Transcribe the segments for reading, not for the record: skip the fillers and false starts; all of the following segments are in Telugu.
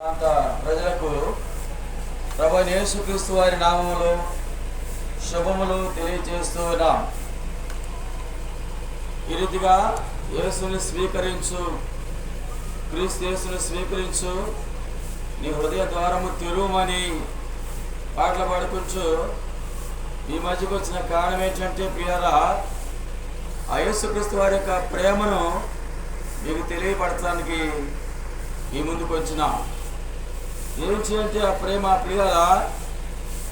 ప్రాంత ప్రజలకు ప్రభువైన యేసుక్రీస్తు వారి నామములో శుభములు తెలియజేస్తూ ఉన్నాం. ఈ రీతిగా యేసుని స్వీకరించు, క్రీస్తు యేసుని స్వీకరించు, నీ హృదయ ద్వారము తెరువమని పాటలు పాడుకుంటూ ఈ మధ్యకు వచ్చిన కారణం ఏంటంటే ప్రియారా, ఆ యేసుక్రీస్తు వారి యొక్క ప్రేమను మీకు తెలియపడటానికి ఈ ముందుకు వచ్చినాం. ఏంటి అంటే ఆ ప్రేమ ప్రియారా,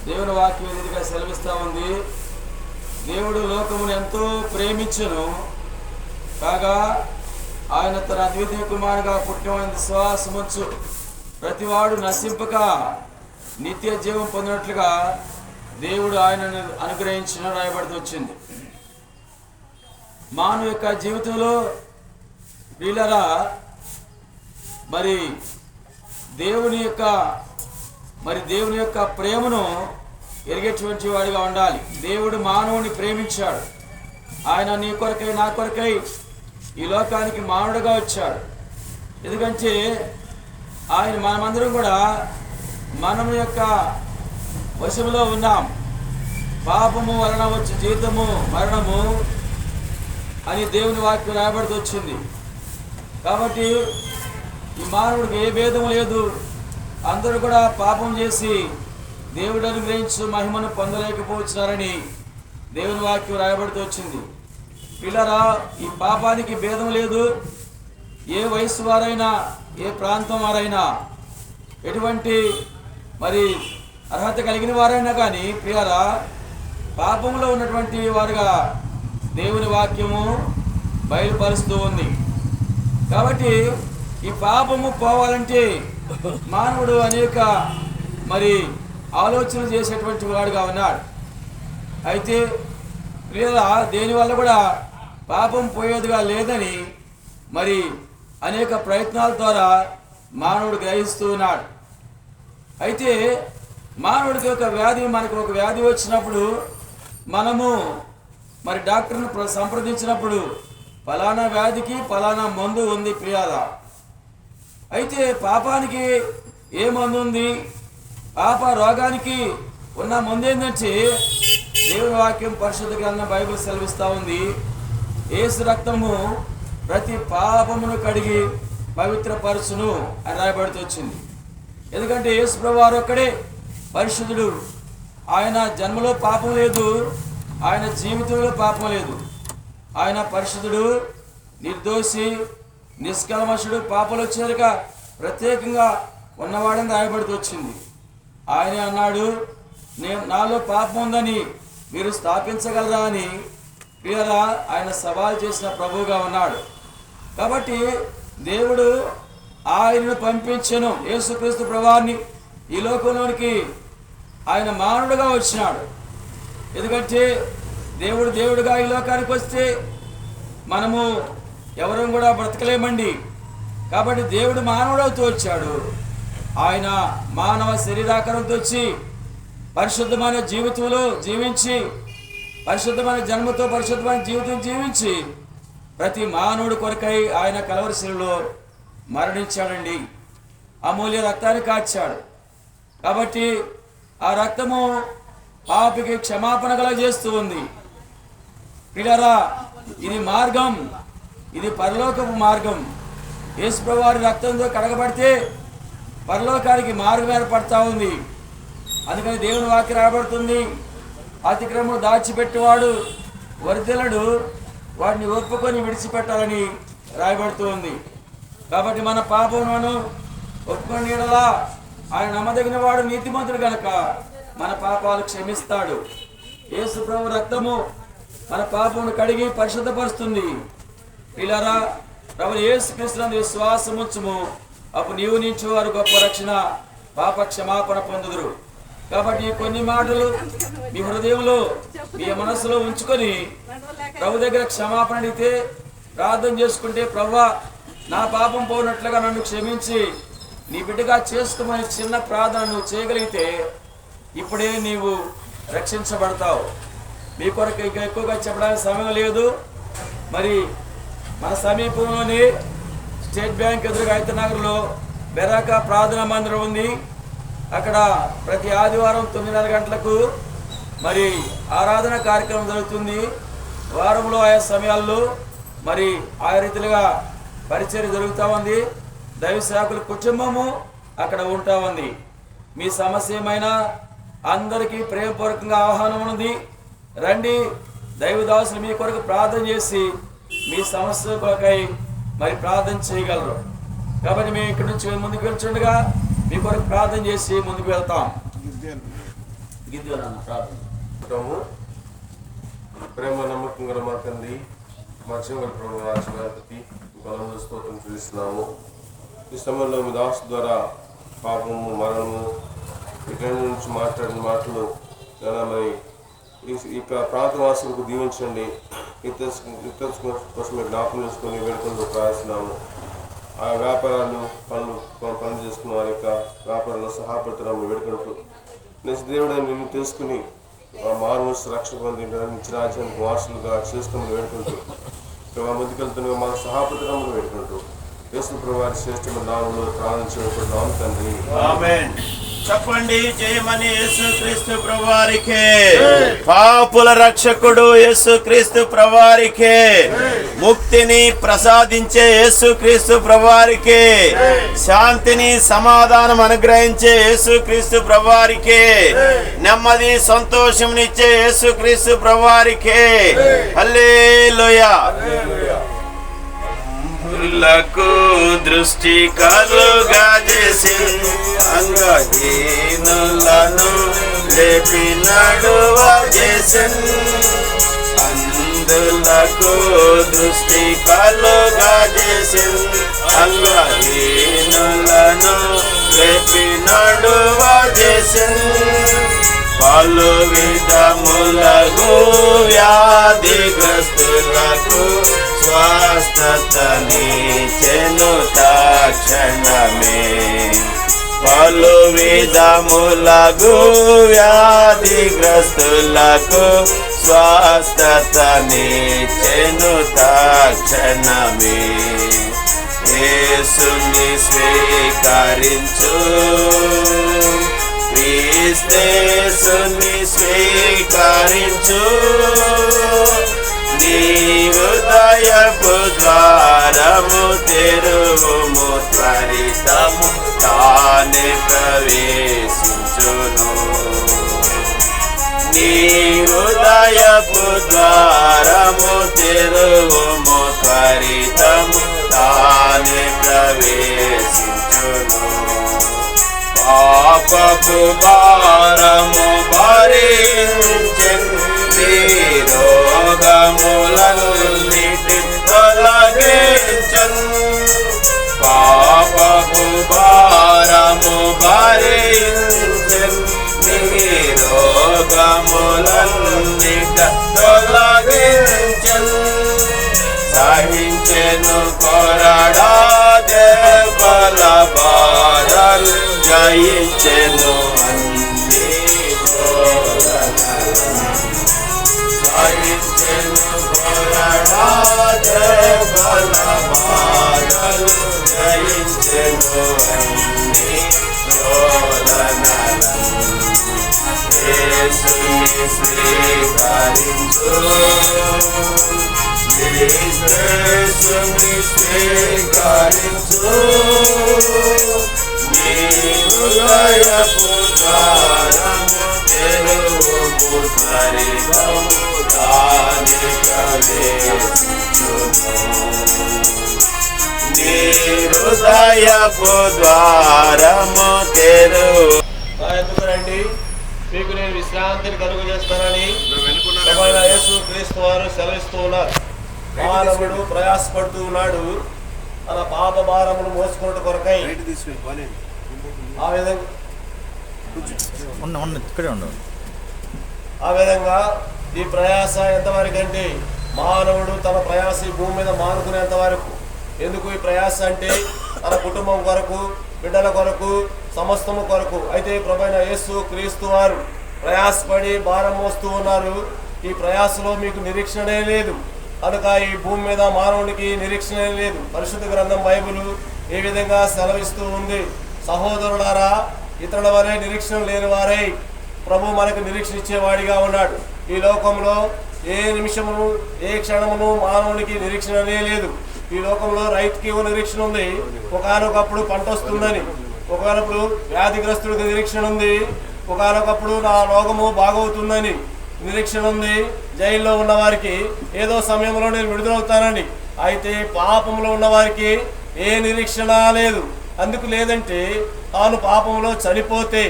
దేవుని వాక్యం ఎదురుగా సెలవిస్తూ ఉంది. దేవుడు లోకమును ఎంతో ప్రేమించెను, కాగా ఆయన తన అద్వితీయ కుమారుగా పుట్టిన విశ్వాసముంచు ప్రతివాడు నశింపక నిత్య జీవం పొందినట్లుగా దేవుడు ఆయనను అనుగ్రహించిన రాయబడుతూ వచ్చింది. మానవ యొక్క జీవితంలో ప్రియులారా, మరి దేవుని యొక్క ప్రేమను ఎరిగేటువంటి వాడిగా ఉండాలి. దేవుడు మానవుని ప్రేమించాడు. ఆయన నీ కొరకై నా కొరకై ఈ లోకానికి మానవుడిగా వచ్చాడు. ఎందుకంటే ఆయన మనమందరం కూడా మనం యొక్క వశములో ఉన్నాం. పాపము వలన వచ్చే జీవితము మరణము అని దేవుని వాక్యం రాయబడుతూ వచ్చింది. కాబట్టి ఈ మానవుడికి ఏ భేదము లేదు. అందరూ కూడా పాపం చేసి దేవుడు అనుగ్రహించు మహిమను పొందలేకపోతున్నారని దేవుని వాక్యం రాయబడుతూ వచ్చింది. పిల్లరా, ఈ పాపానికి భేదం లేదు. ఏ వయసు వారైనా, ఏ ప్రాంతం వారైనా, ఎటువంటి మరి అర్హత కలిగిన వారైనా కానీ ప్రియారా, పాపంలో ఉన్నటువంటి వారుగా దేవుని వాక్యము బయలుపరుస్తూ ఉంది. కాబట్టి ఈ పాపము పోవాలంటే మానవుడు అనేక మరి ఆలోచనలు చేసేటువంటి వాడుగా ఉన్నాడు. అయితే ప్రియులా, దేనివల్ల కూడా పాపం పోయేదిగా లేదని మరి అనేక ప్రయత్నాల ద్వారా మానవుడు గ్రహిస్తూ ఉన్నాడు. అయితే మానవుడికి మనకు ఒక వ్యాధి వచ్చినప్పుడు మనము మరి డాక్టర్ని సంప్రదించినప్పుడు ఫలానా వ్యాధికి ఫలానా మందు ఉంది ప్రియాదా. అయితే పాపానికి ఏ మందు ఉంది? పాప రోగానికి ఉన్న మందు ఏంటంటే దేవుని వాక్యం పరిశుద్ధ గ్రంథం బైబిల్ సెలవిస్తూ ఉంది. యేసు రక్తము ప్రతి పాపమును కడిగి పవిత్రపరచును అని రాయబడుతూ వచ్చింది. ఎందుకంటే యేసు ప్రభువారు ఒక్కడే పరిశుద్ధుడు. ఆయన జన్మలో పాపం లేదు, ఆయన జీవితంలో పాపం లేదు. ఆయన పరిశుద్ధుడు, నిర్దోషి, నిష్కల్మషుడు, పాపలు వచ్చేరుగా ప్రత్యేకంగా ఉన్నవాడని రాయబడుతూ వచ్చింది. ఆయన అన్నాడు, నాలో పాపం ఉందని మీరు స్థాపించగలరా అని ప్రియరా ఆయన సవాల్ చేసిన ప్రభువుగా ఉన్నాడు. కాబట్టి దేవుడు ఆయనను పంపించెను, యేసుక్రీస్తు ప్రభువాన్ని ఈ లోకంలోనికి ఆయన మానవుడుగా వచ్చినాడు. ఎందుకంటే దేవుడుగా ఈ లోకానికి వస్తే మనము ఎవరూ కూడా బ్రతకలేమండి. కాబట్టి దేవుడు మానవుడవుతూ వచ్చాడు. ఆయన మానవ శరీరాకారంతో వచ్చి పరిశుద్ధమైన జీవితంలో జీవించి, పరిశుద్ధమైన జన్మతో పరిశుద్ధమైన జీవితం జీవించి ప్రతి మానవుడి కొరకై ఆయన కలవరి శిలువలో మరణించాడండి. అమూల్య రక్తాన్ని కార్చాడు. కాబట్టి ఆ రక్తము పాపికి క్షమాపణ కలగజేస్తూ ఉంది. పిల్లరా, ఇది మార్గం, ఇది పరలోకపు మార్గం. యేసు ప్రభువారి రక్తంతో కడగబడితే పరలోకానికి మార్గం ఏర్పడతా ఉంది. అందుకని దేవుని వాక్యం రాబడుతుంది, అతిక్రమము దాచిపెట్టేవాడు వర్ధిల్లడు, వాడిని ఒప్పుకొని విడిచిపెట్టాలని రాయబడుతూ ఉంది. కాబట్టి మన పాపములను ఒప్పుకొని ఎడలా ఆయన నమ్మదగిన వాడు, నీతిమంతుడు కనుక మన పాపాలు క్షమిస్తాడు. యేసు ప్రభు రక్తము మన పాపమును కడిగి పరిశుద్ధపరుస్తుంది. పిల్లరా, ప్రభు యేసుక్రీస్తునందు విశ్వాసం ఉంచుము, అప్పుడు నీవు నుంచి వారు గొప్ప రక్షణ, పాప క్షమాపణ పొందుదురు. కాబట్టి కొన్ని మాటలు మీ హృదయంలో, మీ మనసులో ఉంచుకొని ప్రభు దగ్గర క్షమాపణ అడిగితే, ప్రార్థన చేసుకుంటే, ప్రభువా నా పాపం పోనట్లుగా నన్ను క్షమించి నీ బిడ్డగా చేసుకోమని చిన్న ప్రార్థన నువ్వు చేయగలిగితే ఇప్పుడే నీవు రక్షించబడతావు. మీ కొరకు ఇంకా ఎక్కువగా చెప్పడానికి సమయం లేదు. మరి మన సమీపంలోని స్టేట్ బ్యాంక్ ఎదురుగా ఐతనగర్లో బెరాక ప్రార్థనా మందిరం ఉంది. అక్కడ ప్రతి ఆదివారం 9:30 గంటలకు మరి ఆరాధన కార్యక్రమం జరుగుతుంది. వారంలో ఆయా సమయాల్లో మరి ఆయా రీతిలుగా పరిచర్య జరుగుతూ ఉంది. దైవ సేవకుల కుటుంబము అక్కడ ఉంటా ఉంది. మీ సమస్య ఏమైనా అందరికీ ప్రేమపూర్వకంగా ఆహ్వానం ఉంది. రండి, దైవదాసులు మీ కొరకు ప్రార్థన చేసి మీ సమస్య కొరకై మరి ప్రార్థన చేయగలరు. కాబట్టి మేము ఇక్కడి నుంచి ముందుకు వెళ్తుండగా మీ కొరకు ప్రార్థన చేసి ముందుకు వెళ్తాం. ప్రేమ నమ్మకం గల మా తండ్రి, మా జీవన ప్రభు ఆశీర్వాదకి బలంలో స్తోత్రం చూపిస్తున్నాము. ఈ సమయంలో మీ దాసు ద్వారా పాపము, మరణము, ఇక్కడి నుంచి మాట్లాడిన మాటలు మరి ఈ ప్రాంతవాసులకు దీవించండి. ఇతర కోసం జ్ఞాపకం చేసుకొని వేడుకలు ప్రార్థిస్తున్నాము. ఆ వ్యాపారాలు పనులు చేసుకున్న వారి యొక్క వ్యాపారంలో సహాయపడుతున్నాము వేడుకలకు. దేవుడు నిన్ను తెలుసుకుని మానవ రక్షణ పొంది నిత్య రాజ్యానికి వారసులుగా చేసుకుని వేడుకుంటూ ముందుకెళ్తున్న మాకు సహాయపడుతున్నాము వేడుకుంటూ యేసు ప్రభువు వారి శ్రేష్టమైన నామములో ప్రార్థించుకుంటున్నాము తండ్రి. ఆమేన్. చెప్పండి, జయమని యేసుక్రీస్తు ప్రభువారికే. పాపుల రక్షకుడు యేసుక్రీస్తు ప్రభువారికే. ముక్తిని ప్రసాదించే యేసుక్రీస్తు ప్రభువారికే. శాంతిని సమాధానం అనుగ్రహించే యేసుక్రీస్తు ప్రభువారికే. నెమ్మది సంతోషంనిచ్చే యేసుక్రీస్తు ప్రభువారికే. హల్లెలూయా. లకు దృష్టి కలుగా చేసి అంగహీనులను లేపి నడువ చేసెన్. అందులకు దృష్టి కలుగా చేసి అంగహీనులను లేపి నడువ చేసెన్. పలు విధములకు వ్యాధిగ్రస్తులకు స్వస్థతనిచ్చెను తక్షణమే. పలు విధములకు వ్యాధిగ్రస్తులకు స్వస్థతనిచ్చెను తక్షణమే. యేసుని స్వీకరించు, క్రీస్తేసుని స్వీకరించు. నీ హృదయపు ద్వారము తెరువుము, త్వరితము తానే ప్రవేశించును. నీ హృదయపు ద్వారము తెరువుము, త్వరితము తానే ప్రవేశించును. పాపపు భారము భరించెను, రోగములన్నిటి తొలగించెను. పాపపు భారము భరించెను, రోగములన్నిటి తొలగించెను. సహించెను కొరడా దెబ్బల బాధలు, జయించెను అన్ని శోధనలు. సహించెను కొరడా దెబ్బల బాధలు, జయించెను అన్ని శోధనలు. యేసుని స్వీకరించు, యేసుని స్వీకరించు. నీ హృదయపు ద్వారము తెరువుము, త్వరితము తానే ప్రవేశించును. నీ హృదయపు ద్వారము తెరువు. రండి, మీకు నేను విశ్రాంతిని కలుగు చేస్తానని యేసుక్రీస్తు వారు సెలవిస్తూ ఉన్నారు. మానవుడు ప్రయాసపడుతూ ఉన్నాడు తన పాప భారమును మోసుకున్నట్టు కొరకై. ఆ విధంగా ఈ ప్రయాస ఎంతవరకు అంటే మానవుడు తన ప్రయాస ఈ భూమి మీద మానుకునేంత వరకు. ఎందుకు ఈ ప్రయాస అంటే తన కుటుంబం కొరకు, బిడ్డల కొరకు, సమస్తము కొరకు. అయితే ప్రభువైన యేసు క్రీస్తు వారు ప్రయాసపడి భారం మోస్తూ ఉన్నారు. ఈ ప్రయాసలో మీకు నిరీక్షణే లేదు కనుక ఈ భూమి మీద మానవునికి నిరీక్షణ లేదు. పరిశుద్ధ గ్రంథం బైబిల్ ఈ విధంగా సెలవిస్తూ ఉంది. సహోదరులారా, ఇతరుల వలె నిరీక్షణ లేని వారై ప్రభు మనకు నిరీక్షణ ఇచ్చేవాడిగా ఉన్నాడు. ఈ లోకంలో ఏ నిమిషమును ఏ క్షణమును మానవునికి నిరీక్షణ లేదు. ఈ లోకంలో రైతుకి ఓ నిరీక్షణ ఉంది, ఒకనొకప్పుడు పంట వస్తుందని. ఒకనప్పుడు వ్యాధిగ్రస్తుడికి నిరీక్షణ ఉంది, ఒకనొకప్పుడు నా రోగము బాగవుతుందని నిరీక్షణ ఉంది. జైల్లో ఉన్న వారికి ఏదో సమయంలో నేను విడుదలవుతానని. అయితే పాపంలో ఉన్న వారికి ఏ నిరీక్షణ లేదు. అందుకు లేదంటే తాను పాపంలో చనిపోతే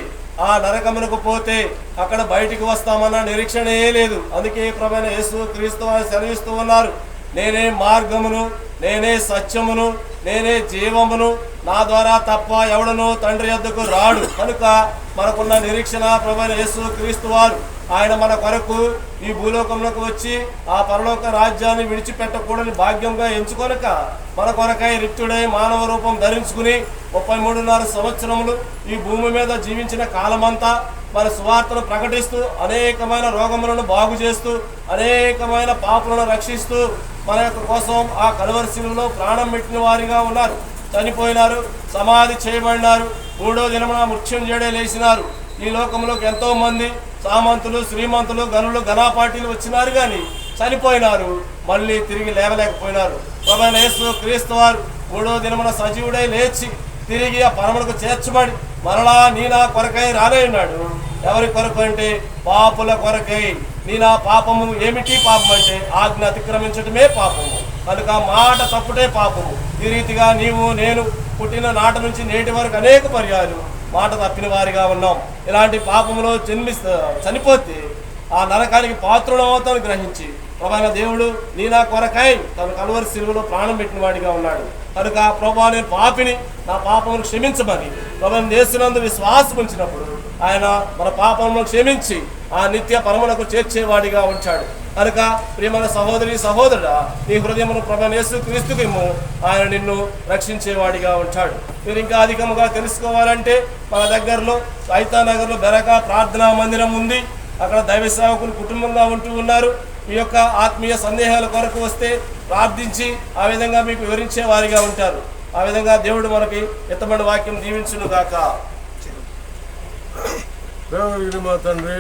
ఆ నరకమునకు పోతే అక్కడ బయటికి వస్తామన్న నిరీక్షణే లేదు. అందుకే ప్రభువైన యేసు క్రీస్తు వారు సెలవిస్తూ ఉన్నారు, నేనే మార్గమును, నేనే సత్యమును, నేనే జీవమును, నా ద్వారా తప్ప ఎవడను తండ్రి యొద్దకు రాడు. కనుక మనకున్న నిరీక్షణ ప్రభువైన యేసు క్రీస్తు వారు. ఆయన మన కొరకు ఈ భూలోకంలోకి వచ్చి ఆ పరలోక రాజ్యాన్ని విడిచిపెట్టకూడని భాగ్యంగా ఎంచుకొనక మన కొరకై రిక్తుడై మానవ రూపం ధరించుకుని 33.5 సంవత్సరములు ఈ భూమి మీద జీవించిన కాలమంతా మన సువార్తను ప్రకటిస్తూ అనేకమైన రోగములను బాగు చేస్తూ అనేకమైన పాపులను రక్షిస్తూ మన యొక్క కోసం ఆ కలువరి శిలువలో ప్రాణం పెట్టిన వారిగా ఉన్నారు. చనిపోయినారు, సమాధి చేయబడినారు, 3వ దినమున మృత్యుంజయుడే లేచినారు. ఈ లోకంలోకి ఎంతో మంది సామంతులు, శ్రీమంతులు, గనులు, ఘనాపాటీలు వచ్చినారు, కానీ చనిపోయినారు, మళ్ళీ తిరిగి లేవలేకపోయినారు. ప్రభువైన యేసు క్రీస్తు వారు 3వ దినమున సజీవుడై లేచి తిరిగి ఆ పరమునకు చేర్చబడి మరలా నీ నా కొరకై రాలేనాడు. ఎవరి కొరకు అంటే పాపుల కొరకై. నీ నా పాపము ఏమిటి? పాపం అంటే ఆజ్ఞ అతిక్రమించడమే పాపము. కనుక మాట తప్పుటే పాపము. ఈ రీతిగా నీవు నేను పుట్టిన నాట నుంచి నేటి వరకు అనేక పర్యాలు మాట తప్పిన వారిగా ఉన్నాం. ఇలాంటి పాపములో చనిపోతే ఆ నరకానికి పాత్రులమవుతాను గ్రహించి ప్రభువైన దేవుడు నీ నా కొరకై తన కలువరి శిలువలో ప్రాణం పెట్టిన వాడిగా ఉన్నాడు. కనుక ప్రభువా, నేను పాపిని, నా పాపమును క్షమించమని ప్రభువైన యేసునందు విశ్వాసం ఉంచినప్పుడు ఆయన మన పాపములను క్షమించి ఆ నిత్య పరమునకు చేర్చేవాడిగా ఉంచాడు. కనుక ప్రియమైన సహోదరి సహోదరుడా, నీ హృదయమును ప్రభువైన యేసు క్రీస్తుకి ఆయన నిన్ను రక్షించేవాడిగా ఉంటాడు. మీరు ఇంకా అధికముగా తెలుసుకోవాలంటే మన దగ్గరలో సైతానగర్లో బెరకా ప్రార్థనా మందిరం ఉంది. అక్కడ దైవ సేవకులు కుటుంబంగా ఉంటూ ఉన్నారు. మీ యొక్క ఆత్మీయ సందేహాల కొరకు వస్తే ప్రార్థించి ఆ విధంగా మీకు వివరించే వారిగా ఉంటారు. ఆ విధంగా దేవుడు మనకి ఎత్తబడి వాక్యం దీవించును గాక. దేవుడి మా తండ్రి,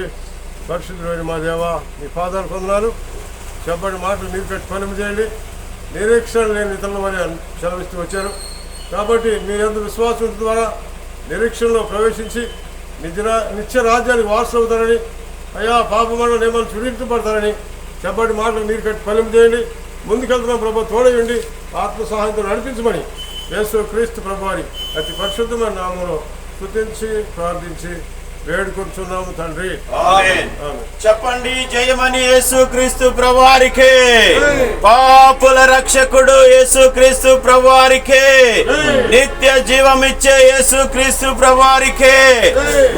పరిశుద్ధుడైన మా దేవ, మీ పాదాలు పొందనాలు. చెప్పబడి మాటలు మీరు పెట్టి ఫలం చేయండి. నిరీక్షణ లేని ఇతరుల వల్ల సెలవిస్తూ వచ్చారు. కాబట్టి మీరెందుకు విశ్వాసం ద్వారా నిరీక్షణలో ప్రవేశించి నిత్య రాజ్యానికి వారసులు అవుతారని, అయ్యా పాపమైన నియమాలు చుడించబడతారని చెప్పబడి మాటలు మీరు కట్టి ఫలం చేయండి. ముందుకెళ్తున్నాం ప్రభు, తోడయండి, ఆత్మ సహాయంతో నడిపించమని యేసు క్రీస్తు ప్రభు వారి అతి పరిశుద్ధమైన నామములో స్తుతించి ప్రార్థించి వేడుకొంచున్నాము తండ్రి. ఆమేన్. చెప్పండి, జయమని యేసుక్రీస్తు ప్రభువారికే. పాపుల రక్షకుడు యేసుక్రీస్తు ప్రభువారికే. నిత్య జీవమిచ్చే యేసుక్రీస్తు ప్రభువారికే.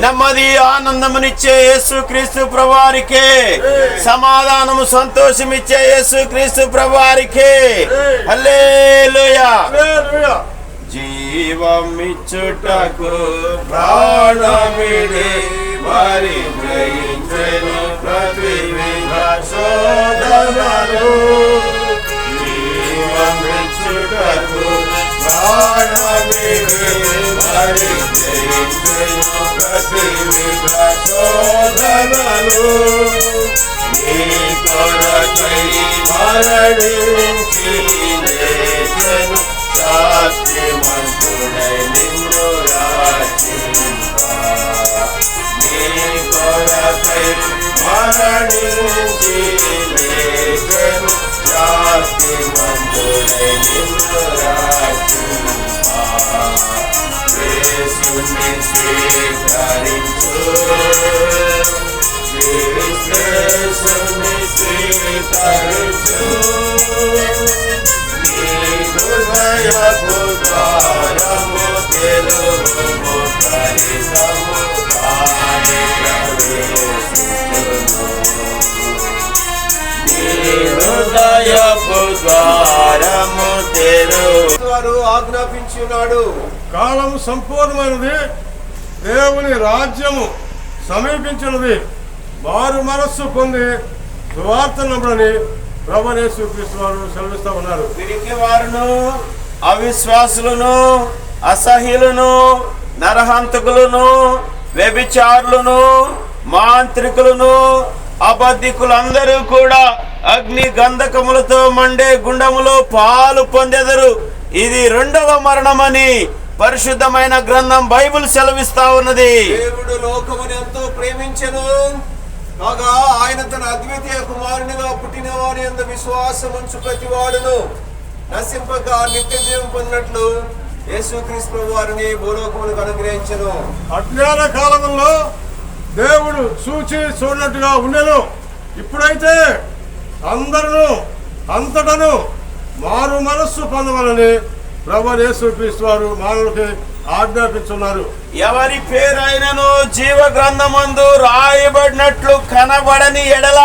నెమ్మది ఆనందమునిచ్చే యేసుక్రీస్తు ప్రభువారికే. సమాధానము సంతోషమిచ్చే యేసుక్రీస్తు ప్రభువారికే. హల్లెలూయా. జీవమిచ్చుటకు ప్రాణమిడి మరి జయించెను ప్రతివిధ శోధనలు. జీవమిచ్చుటకు ప్రాణమిడి మరి జయించెను ప్రతివిధ శోధనలు. నీ కొరకై మరణించి లేచెను శాస్త్రిమంతుడై నిన్ను రక్షింపా. నీ కొరకై మరణించి లేచెను శాస్త్రిమంతుడై నిన్ను రక్షింపా. యేసుని స్వీకరించు, యేసుని స్వీకరించు. హృదయపు ద్వారము తెరువుము, ఫలితము తానే ప్రవేశించును. హృదయపు ద్వారము తెరువు ఆజ్ఞాపించున్నాడు. కాలం సంపూర్ణమైనది, దేవుని రాజ్యము సమీపించినది. మారు మనస్సు పొంది సువార్త నమ్మని ప్రభువైన యేసు క్రీస్తు వారు సెలవిస్తూ ఉన్నారు. పిరికి వారును అవిశ్వాసులను, అసహ్యులను, నరహంతకులను, వ్యభిచారులను, మాంత్రికులను, అబద్ధికులందరూ కూడా అగ్ని గంధకములతో మండే గుండములో పాలు పొందెదరు. ఇది రెండవ మరణమని పరిశుద్ధమైన గ్రంథం బైబిల్ సెలవిస్తా ఉన్నది. దేవుడు లోకముని ఎంతో ప్రేమించెను కాగా ఆయన తన అద్వితీయ కుమారునిగా పుట్టిన వారి యందు విశ్వాసం ఉంచు ప్రతి వాడును నశింపక నిత్య జీవం పొందినట్లు యేసుక్రీస్తు వారిని భూలోకములకు అనుగ్రహించెను. అజ్ఞాన కాలంలో దేవుడు చూచి చూడనట్టుగా ఉండెను. ఇప్పుడైతే అందరూ అంతటను మారు మనస్సు పొందవలని ప్రభువు యేసుక్రీస్తు వారు మానవులకి ఆజ్ఞాపించున్నారు. ఎవరి పేరైనను జీవ గ్రంథమందు రాయబడినట్లు కనబడని ఎడల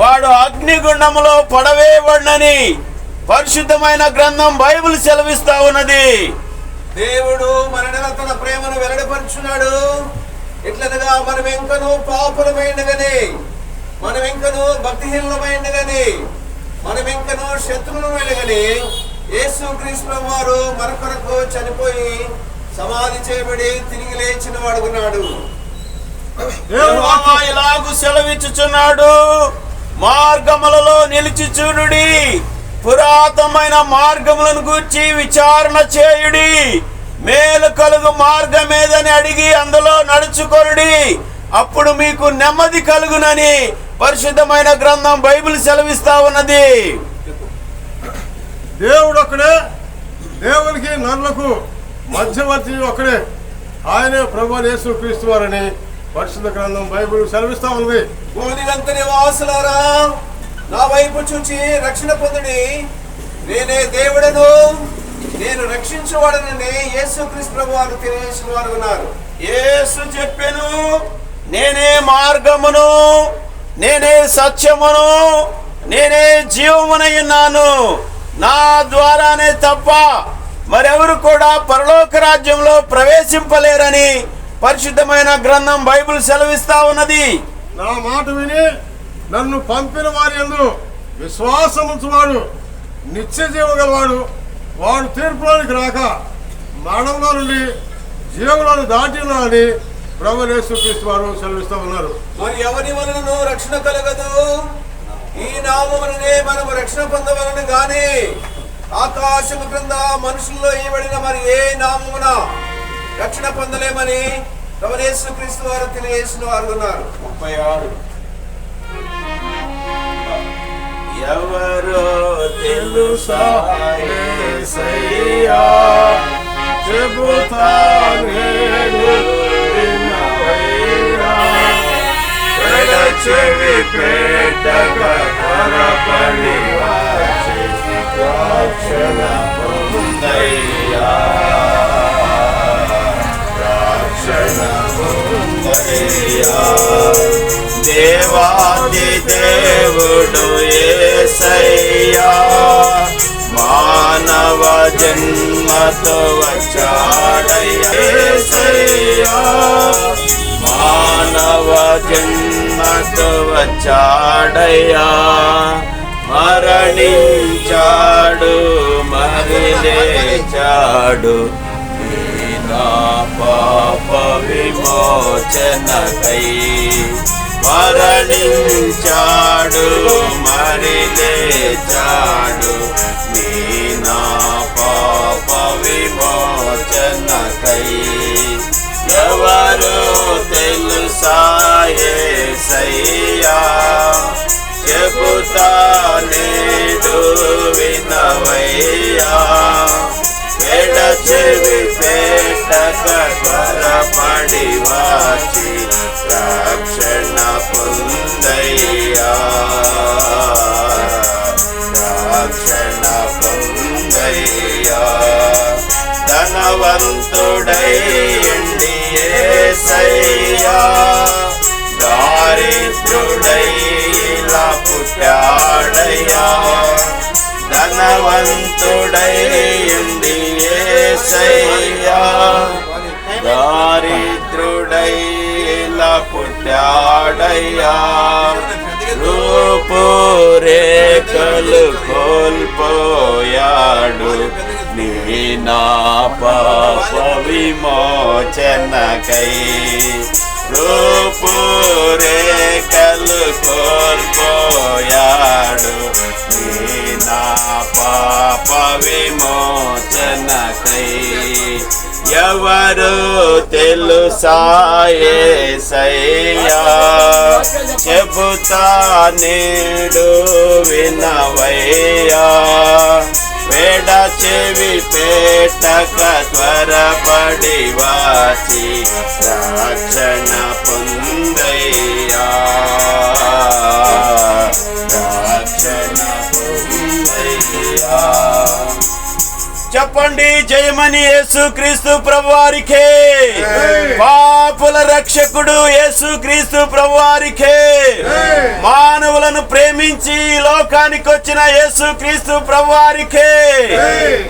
వాడు అగ్నిగుండములో పడవేయబడినని పరిశుద్ధమైన గ్రంథం బైబిల్ సెలవిస్తా ఉన్నది. దేవుడు మన తన ప్రేమను వెల్లడిపరుచున్నాడు. ఎట్లనగా మనం ఇంకనూ పాపులమైనగాని, మనం ఇంకనూ భక్తిహీనులమైనగాని, మనం ఇంకనూ శత్రువులమైనగాని యేసుక్రీస్తు వారు మన కొరకు చనిపోయి సమాధి చేయబడి తిరిగి లేచిన వాడుకున్నాడు. యెహోవా ఇలాగు సెలవిచ్చుచున్నాడు, మార్గములలో నిలిచి చూడుడి, పురాతనమైన మార్గములను గూర్చి విచారణ చేయుడి, మేలు కలుగు మార్గమేదని అడిగి అందులో నడుచుకొనుడి, అప్పుడు మీకు నెమ్మది కలుగునని పరిశుద్ధమైన గ్రంథం బైబిల్ సెలవిస్తా ఉన్నది. దేవుడు ఒక్కడే, దేవునికి నరులకు మధ్యవర్తి ఒక్కడే, ఆయనే ప్రభువు యేసుక్రీస్తు వారని పరిశుద్ధ గ్రంథం బైబిల్ సెలవిస్తా ఉంది. భూమిలంత నివాసులారా నా వైపు చూచి రక్షణ పొందుడి, నేనే దేవుడను, నేను రక్షించువాడనని యేసుక్రీస్తు ప్రభువారు తెలియజేసిన వారు ఉన్నారు. యేసు చెప్పెను, నేనే మార్గమును, నేనే సత్యమును, నేనే జీవమునై ఉన్నాను, నా ద్వారానే తప్ప మరెవరు కూడా పరలోక రాజ్యంలో ప్రవేశింపలేరని పరిశుద్ధమైన గ్రంథం బైబిల్ సెలవిస్తా ఉన్నది. నా మాట విని నన్ను పంపిన వారి యందు విశ్వాసముంచువాడు నిత్య జీవగలవాడు, వాడు తీర్పులోనికి రాక మరణంలో నుండి జీవంలోని దాటిలో అని ప్రభువు యేసుక్రీస్తు వారు సెలవిస్తూ ఉన్నారు. మరి ఎవరి వలనను రక్షణ కలగదు, ఈ నామముననే మనము రక్షణ పొందవలను గాని ఆకాశము క్రింద మనుషుల్లో ఇవ్వబడిన మరి ఏ నామమున రక్షణ పొందలేమని ప్రభువు యేసుక్రీస్తు వారు తెలియజేసిన వారు ఉన్నారు. 36 ఎవరో తెలుసా యేసయ్యా, చెబుతా నేను వినవయ్యా, చెవి పెట్టక త్వరపడి వచ్చి రక్షణ పొందయ్యా, రక్షణ పొందయ్యా. దేవాది దేవుడు యేసయ్యా మానవ జన్మతో వచ్చాడయ్యా, యేసయ్యా మానవ జన్మతో వచ్చాడయ్యా, మరణించాడు మరి లేచాడు, నా పాప విమోచనకై మరణించాడు మరి లేచాడు, నా పాప విమోచనకై. ఎవరు తెలుసా యేసయ్యా, చెబుతా నేడు వినవయ్యా, చెవి పెట్టక త్వరపడి వచ్చి రక్షణ పొందయ్యా, రక్షణ పొందయ్యా. ధనవంతుడైండి యేసయ్యా, దారిద్రుడై ఇలా పుట్టాడయ్యా, ధనవంతుడైండి యేసయ్యా, దారిద్రుడై ఇలా పుట్టాడయ్యా, రూపురేఖలు కోల్పోయాడు, నా పాప విమోచనకై రూపురేఖలు కోల్పోయాడు నా పాప విమోచనకై ఎవరు తెలుసా యేసయ్యా చెబుతా నేడు వినవయ్యా వేడ చెవి పెట్టక త్వరపడి వాచి రక్షణ పొందయ్యా రక్షణ పొందయ్యా. చెప్పండి జయమని యేసుక్రీస్తు ప్రభువారికే. పాపుల రక్షకుడు యేసుక్రీస్తు ప్రభువారికే. మానవులను ప్రేమించి లోకానికి వచ్చిన యేసుక్రీస్తు ప్రభువారికే.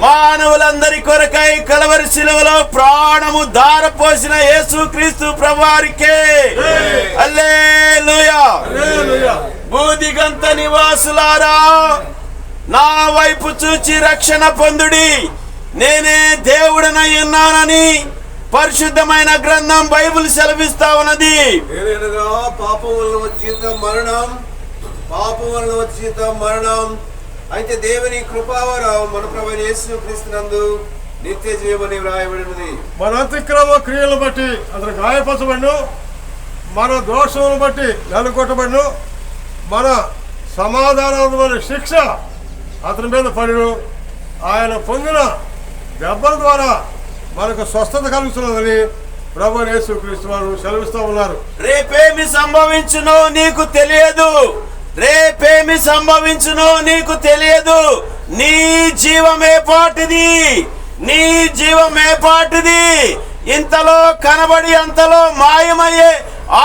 మానవులందరి కొరకై కలవరి శిలువలో ప్రాణము ధారపోసిన యేసుక్రీస్తు ప్రభువారికే. హల్లెలూయా. భూదిగంత నివాసులారా నా వైపు చూచి రక్షణ పొందుడి, నేనే దేవుడనై ఉన్నానని పరిశుద్ధమైన గ్రంథం బైబిల్ సెలవిస్తా ఉన్నది. పాపం వలన వచ్చేత మరణం, పాపం వలన వచ్చేత మరణం. అయితే దేవుని కృపావరం మన ప్రభువైన యేసుక్రీస్తునందు నిత్య జీవమని వ్రాయబడినది. మన అతిక్రమ క్రియలను బట్టి అతను గాయపరచబడిను, మన దోషములను బట్టి నలుగొట్టబడిను, మన సమాధానమైన శిక్ష అతని మీద పడిను. ఆయన పొందిన దెబ్బల ద్వారా మనకు స్వస్థత కలుగుతున్నదని ప్రభువైన యేసుక్రీస్తు వారు సెలవిస్తూ ఉన్నారు. రేపేమి సంభవించునో నీకు తెలియదు, రేపేమి సంభవించునో నీకు తెలియదు. నీ జీవమే పాటిది, నీ జీవమే పాటిది. ఇంతలో కనబడి అంతలో మాయమయ్యే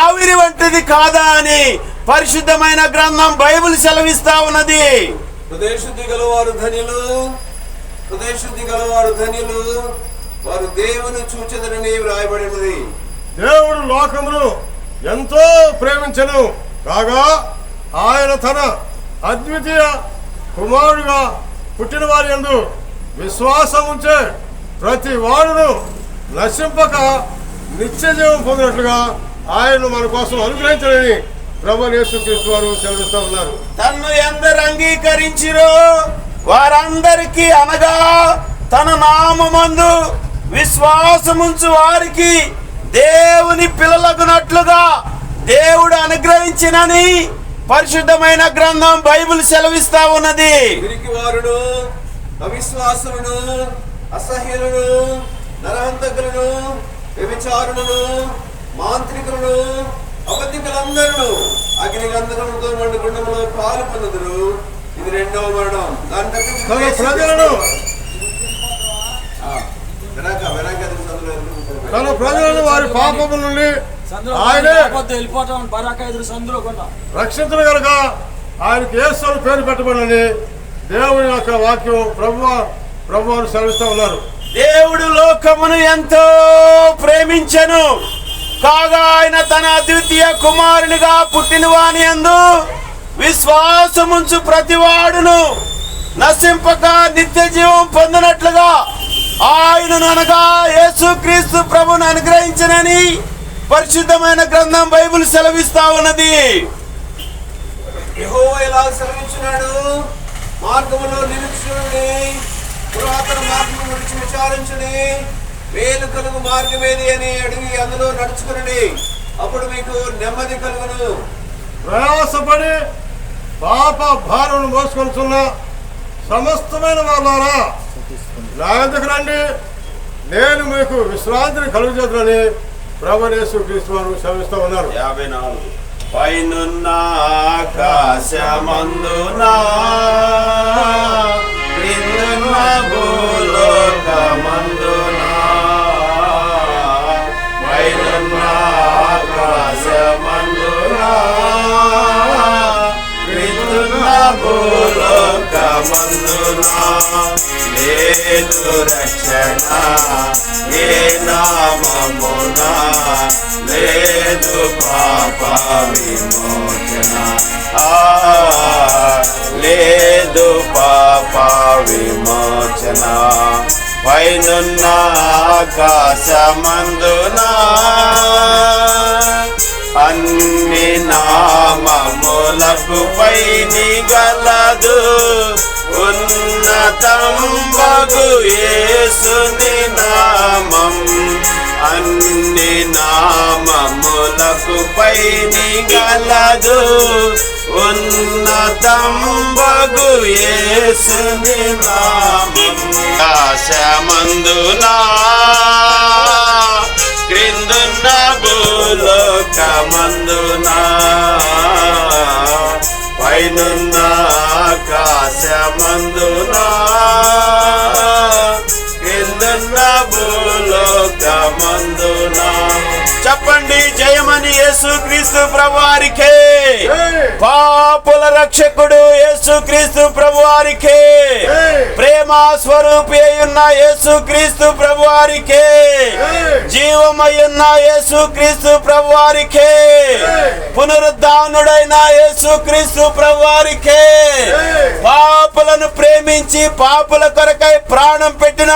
ఆవిరి వంటిది కాదా అని పరిశుద్ధమైన గ్రంథం బైబిల్ సెలవిస్తా ఉన్నది. హృదయశుద్ధి గలవారు ధన్యులు, హృదయశుద్ధి గలవారు ధన్యులు, వారు దేవుని చూచెదరని వ్రాయబడినది. దేవుడు లోకమును ఎంతో ప్రేమించెను కాగా ఆయన తన అద్వితీయ కుమారుడుగా పుట్టిన వారి యందు విశ్వాసం ఉంచే ప్రతి వాడును నశింపక నిత్య జీవం పొందినట్లుగా ఆయన మన కోసం అనుగ్రహించాలని ప్రభువైన యేసుక్రీస్తు వారు సెలవిస్తూ ఉన్నారు. తన్ను ఎందరు అంగీకరించిరో వారందరికీ అనగా తన నామమందు విశ్వాసముంచు వారికి దేవుని పిల్లలగునట్లుగా దేవుడు అనుగ్రహించినని పరిశుద్ధమైన గ్రంథం బైబిల్ సెలవిస్తా ఉన్నది. వీరికి వారును, అవిశ్వాసులను, అసహ్యులను, నరహంతకులను, వ్యభిచారులను, మాంత్రికులను, అబద్ధికులందరూ అగ్ని గంధకముతో మండు గుండములో పాలు పొందుదురు. ఇది రెండవ మరణం. దాని తన ప్రజలను వారి పాపముల నుండి ఆయనే రక్షించను కనుక ఆయనకి యేసు అని పేరు పెట్టబడని దేవుని యొక్క వాక్యం ప్రభువారు సెలవిస్తూ ఉన్నారు. దేవుడు లోకమును ఎంతో ప్రేమించెను కాగా ఆయన తన అద్వితీయ కుమారునిగా పుట్టిన వాని యందు విశ్వాసముంచు ప్రతివాడును నశింపక నిత్య జీవం పొందినట్లుగా ఆయనను అనగా యేసుక్రీస్తు ప్రభువును అనుగ్రహించనని పరిశుద్ధమైన గ్రంథం బైబిల్ సెలవిస్తా ఉన్నది. యెహోవా ఇలా సెలవించున్నాడు, మార్గములో నిరీక్షణుని, పురాతన మార్గము గురించి విచారించుని, మేలు కలుగు మార్గమేది అని అడిగి అందులో నడుచుకుని, అప్పుడు మీకు నెమ్మది కలుగును. ప్రయాసపడి పాప భారమును మోసుకొనుచున్న సమస్తమైన వాళ్ళారా నా యొద్దకు రండి, నేను మీకు విశ్రాంతిని కలుగజేతునని ప్రభువైన యేసుక్రీస్తు వారు సెలవిస్తూ ఉన్నారు. 54 పైనున్న ఆకాశమందున క్రిందున్న భూలోకమందున పైనున్న ఆకాశమందున క్రిందున్న భూలోకమందున లేదు రక్షణ ఏ నామమున లేదు పాప విమోచన లేదు పాప విమోచన పైనున్న ఆకాశమందున అన్ని నామములకు పైని గలదు ఉన్నతంబగు యేసుని నామం అన్ని నామములకు పైని గలదు ఉన్నతంబగు యేసుని నామం ఆకాశమందున క్రిందున్న భూలోకమందున పైనున్న ఆకాశమందున క్రిందున్న భూలోకమందున చెప్పండి జయమని యేసుక్రీస్తు ప్రభువారికే పాపుల రక్షకుడు యేసుక్రీస్తు ప్రభువారికే ప్రేమ స్వరూపి అయ్యున్న యేసుక్రీస్తు ప్రభువారికే జీవమయ్యున్న యేసుక్రీస్తు ప్రభువారికే పునరుద్ధానుడైన యేసుక్రీస్తు ప్రభువారికే పాపులను ప్రేమించి పాపుల కొరకై ప్రాణం పెట్టిన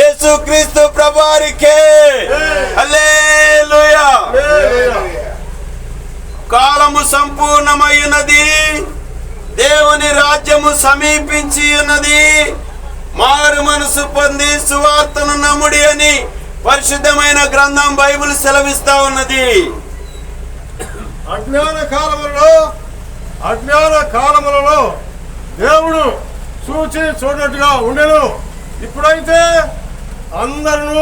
యేసుక్రీస్తు ప్రభువారికే హల్లెలూయా. కాలము సంపూర్ణమైనది, దేవుని రాజ్యము సమీపించి ఉన్నది, మారు మనసు పొంది సువార్తను నమ్ముడి అని పరిశుద్ధమైన గ్రంథం బైబిల్ సెలవిస్తా ఉన్నది. అజ్ఞాన కాలములలో దేవుడు చూచి చూడట్టుగా ఉండెను. ఇప్పుడైతే అందరూ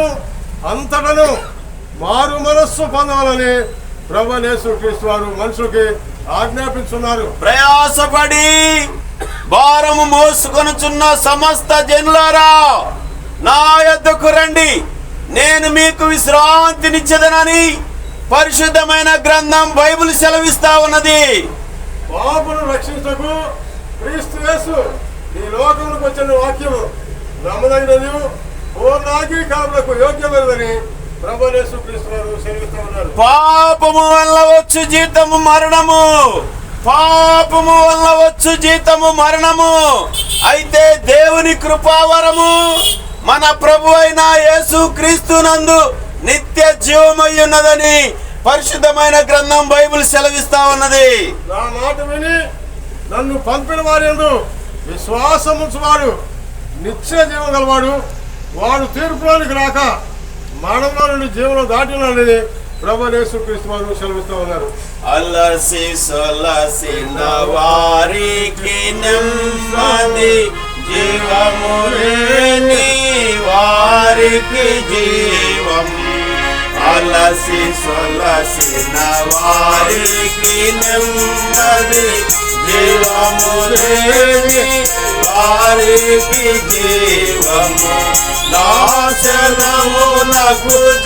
అంతటను మారు మనస్సు పొందవాలని ప్రభువైన యేసుక్రీస్తు వారు మనుషులకి ఆజ్ఞాపించున్నారు. ప్రయాసపడి భారము మోసుకొనుచున్న సమస్త జనులారా నా యొద్దకు రండి, నేను మీకు విశ్రాంతినిచ్చేదనని పరిశుద్ధమైన గ్రంథం బైబిల్ సెలవిస్తా ఉన్నది. పాపును రక్షించకు క్రీస్తు యేసు ఈ లోకములకు వచ్చిన వాక్యము నమ్మదగినది, పూర్ణాగి కాపులకు యోగ్యమైనదని ప్రభువైన యేసుక్రీస్తు వారు సెలవిస్తా ఉన్నారు. పాపము వల్ల వచ్చు జీతము మరణము, పాపము వల్ల వచ్చు జీతము మరణము, అయితే దేవుని కృపావరము మన ప్రభు అయిన యేసుక్రీస్తు నందు నిత్య జీవమై ఉన్నదని పరిశుద్ధమైన గ్రంథం బైబిల్ సెలవిస్తా ఉన్నది. నా మాట విని నన్ను పంపిన వారి యందు విశ్వాసముంచువాడు నిత్య జీవం గలవాడు, వాడు తీర్పులోనికి రాక మరణంలో నుండి జీవనం దాటినని ప్రభువైన యేసుక్రీస్తు వారు సెలవిస్తూ ఉన్నారు. అలసి సొలసిన వారికి నెమ్మది, జీవము లేని వారికి జీవం. అలసి సొలసిన వారికి నెమ్మది, జీవము లేని వారికి జీవము. నాశనమునకు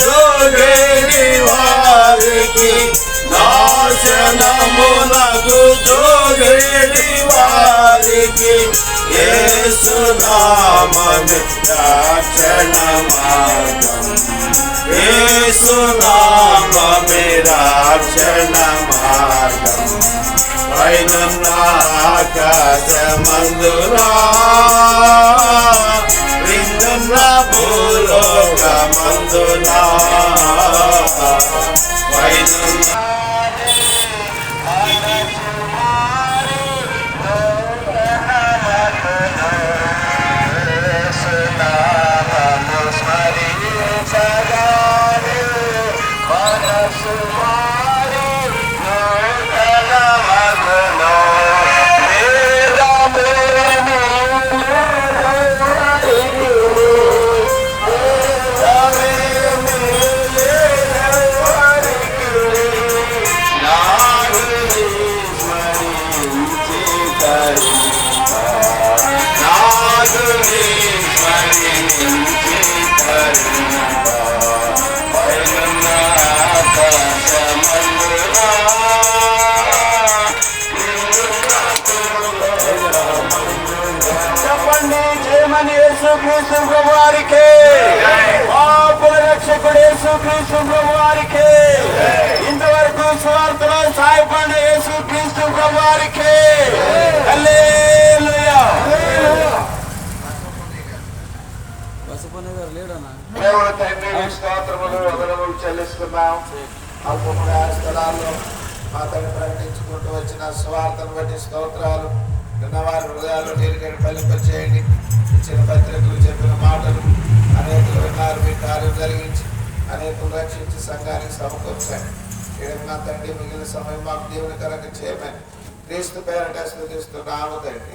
జోగేని వారికి, నాశనమునకు జోగేని వారికి యేసు నామమే రక్షణ మార్గం, యేసు నామమే రక్షణ మార్గం. పైనున్న ఆకాశమందున క్రిందున్న భూలోకమందున పైనున్న యేసుక్రీస్తు ప్రభువారికే, పాపుల రక్షకుడు యేసుక్రీస్తు ప్రభువారికే, ఇంతవరకు సువార్తలో సాయపడిన యేసుక్రీస్తు ప్రభువారికే. హల్లెలూయా. అల్పముగా స్థలాల్లో మా తండ్రి ప్రకటించుకుంటూ వచ్చిన స్వార్థను బట్టి స్తోత్రాలు. విన్నవారి హృదయాలు నీరుగడి ఫలింపచేయండి. ఇచ్చిన పత్రికలు చెప్పిన మాటలు అనేకులు విన్నారు, మీ కార్యం జరిగించి అనేకులు రక్షించి సంఘానికి సమకూర్చండి. ఏదైనా తండ్రి మిగిలిన సమయం మాకు దేవుని కరంగా చేయమని క్రీస్తు పేరట స్తుతిస్తున్నాము తండ్రి.